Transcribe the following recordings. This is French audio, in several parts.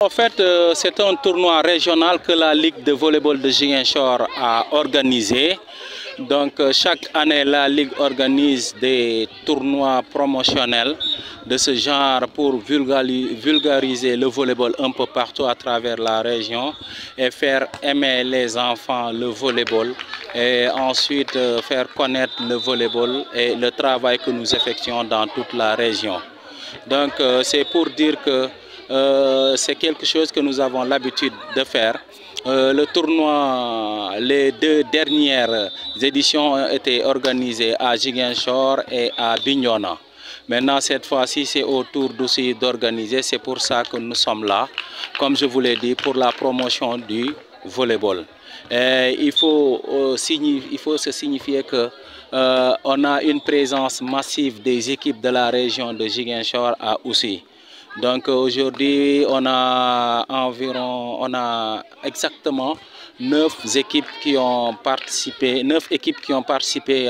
En fait, c'est un tournoi régional que la Ligue de volleyball de Ziguinchor a organisé. Donc, chaque année, la Ligue organise des tournois promotionnels de ce genre pour vulgariser le volleyball un peu partout à travers la région et faire aimer les enfants le volleyball et ensuite faire connaître le volleyball et le travail que nous effectuons dans toute la région. Donc, c'est pour dire que c'est quelque chose que nous avons l'habitude de faire. Le tournoi, les deux dernières éditions ont été organisées à Ziguinchor et à Bignona. Maintenant, cette fois-ci, c'est au tour d'Oussouye d'organiser. C'est pour ça que nous sommes là, comme je vous l'ai dit, pour la promotion du volleyball. Il faut se signifier que on a une présence massive des équipes de la région de Ziguinchor à Oussouye. Donc aujourd'hui, on a exactement 9 équipes qui ont participé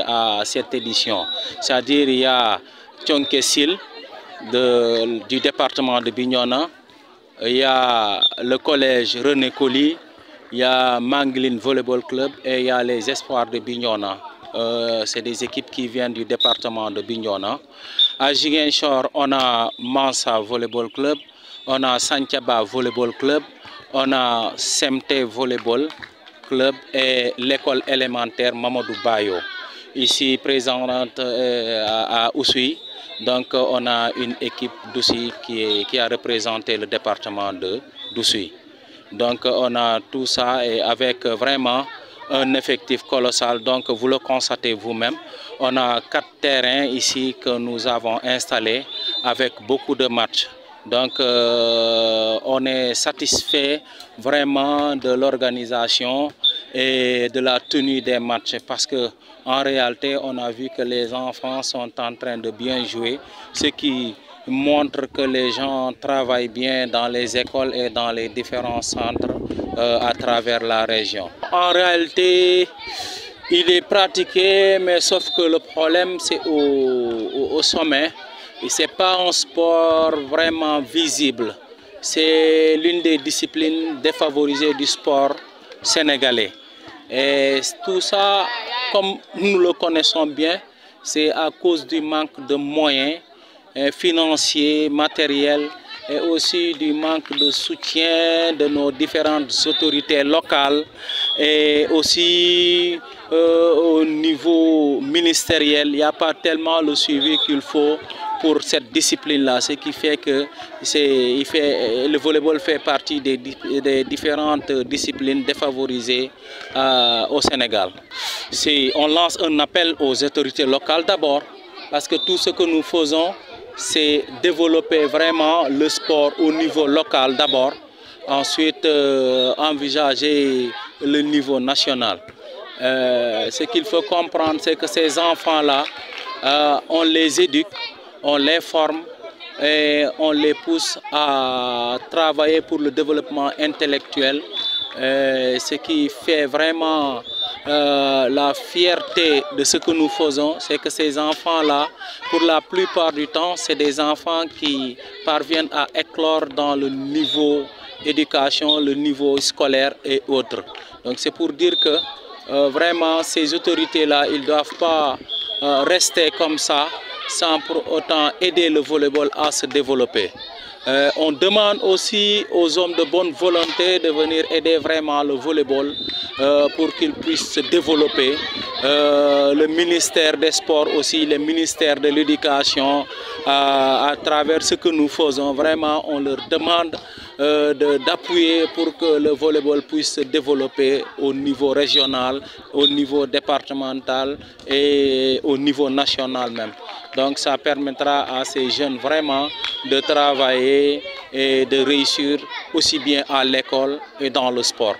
à cette édition. C'est-à-dire il y a Thionkesil du département de Bignona, il y a le collège René Coly, il y a Manglin Volleyball Club et il y a les Espoirs de Bignona. C'est des équipes qui viennent du département de Bignona. À Ziguinchor, on a Mansa Volleyball Club, on a Santiaba Volleyball Club, on a Semte Volleyball Club et l'école élémentaire Mamadou Bayo. Ici présente à Oussouye, donc on a une équipe d'Oussouye qui a représenté le département d'Oussouye. Donc on a tout ça et avec vraiment un effectif colossal, donc vous le constatez vous-même. On a 4 terrains ici que nous avons installés avec beaucoup de matchs. Donc on est satisfait vraiment de l'organisation et de la tenue des matchs parce que en réalité on a vu que les enfants sont en train de bien jouer, ce qui montre que les gens travaillent bien dans les écoles et dans les différents centres à travers la région. En réalité, il est pratiqué, mais sauf que le problème c'est au sommet. Ce n'est pas un sport vraiment visible. C'est l'une des disciplines défavorisées du sport sénégalais. Et tout ça, comme nous le connaissons bien, c'est à cause du manque de moyens financiers, matériels et aussi du manque de soutien de nos différentes autorités locales et aussi au niveau ministériel, il n'y a pas tellement le suivi qu'il faut pour cette discipline-là, ce qui fait que le volleyball fait partie des différentes disciplines défavorisées au Sénégal. On lance un appel aux autorités locales d'abord, parce que tout ce que nous faisons, c'est développer vraiment le sport au niveau local d'abord, ensuite envisager le niveau national. Ce qu'il faut comprendre, c'est que ces enfants-là, on les éduque, on les forme et on les pousse à travailler pour le développement intellectuel, ce qui fait vraiment la fierté de ce que nous faisons, c'est que ces enfants-là, pour la plupart du temps, c'est des enfants qui parviennent à éclore dans le niveau éducation, le niveau scolaire et autres. Donc c'est pour dire que vraiment ces autorités-là, ils ne doivent pas rester comme ça sans pour autant aider le volleyball à se développer. On demande aussi aux hommes de bonne volonté de venir aider vraiment le volleyball pour qu'il puisse se développer. Le ministère des Sports aussi, le ministère de l'Éducation, à travers ce que nous faisons, vraiment on leur demande d'appuyer pour que le volleyball puisse se développer au niveau régional, au niveau départemental et au niveau national même. Donc ça permettra à ces jeunes vraiment de travailler et de réussir aussi bien à l'école et dans le sport.